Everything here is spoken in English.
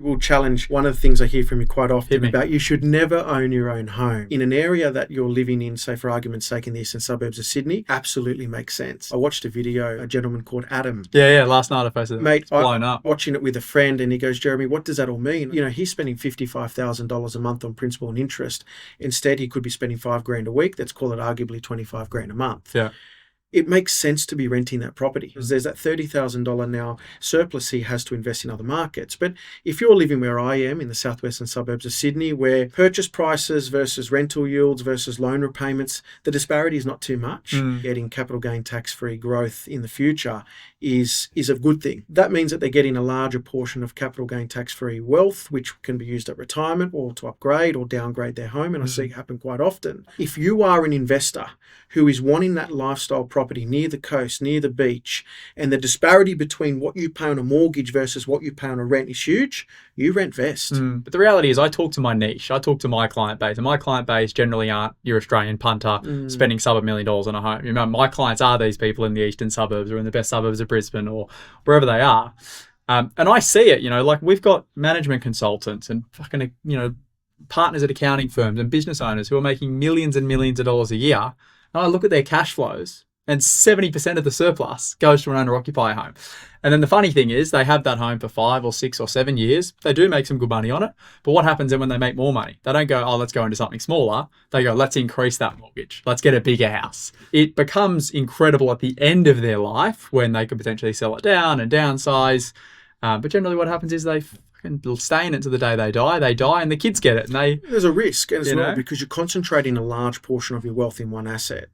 Will challenge one of the things I hear from you quite often about you should never own your own home. In an area that you're living in, say for argument's sake in the eastern suburbs of Sydney, absolutely makes sense. I watched a video, a gentleman called Adam. Yeah, last night I posted it. Mate, it's blown up. Watching it with a friend and he goes, Jeremy, what does that all mean? You know, he's spending $55,000 a month on principal and interest. Instead, he could be spending $5,000 a week. Let's call it arguably $25,000 a month. Yeah. It makes sense to be renting that property because there's that $30,000 now surplus he has to invest in other markets. But if you're living where I am in the southwestern suburbs of Sydney, where purchase prices versus rental yields versus loan repayments, the disparity is not too much. Getting capital gain tax-free growth in the future is a good thing. That means that they're getting a larger portion of capital gain tax-free wealth, which can be used at retirement or to upgrade or downgrade their home. And I see it happen quite often. If you are an investor who is wanting that lifestyle property near the coast, near the beach, and the disparity between what you pay on a mortgage versus what you pay on a rent is huge, you rent vest. But the reality is I talk to my niche. I talk to my client base, and my client base generally aren't your Australian punter spending sub $1 million on a home. You know, my clients are these people in the eastern suburbs or in the best suburbs of Brisbane or wherever they are. And I see it, you know, like we've got management consultants and fucking, you know, partners at accounting firms and business owners who are making millions and millions of dollars a year. And I look at their cash flows and 70% of the surplus goes to an owner-occupier home. And then the funny thing is they have that home for 5 or 6 or 7 years. They do make some good money on it. But what happens then when they make more money? They don't go, oh, let's go into something smaller. They go, let's increase that mortgage. Let's get a bigger house. It becomes incredible at the end of their life when they could potentially sell it down and downsize. But generally what happens is they fucking stay in it to the day they die. They die and the kids get it. And there's a risk as well because you're concentrating a large portion of your wealth in one asset.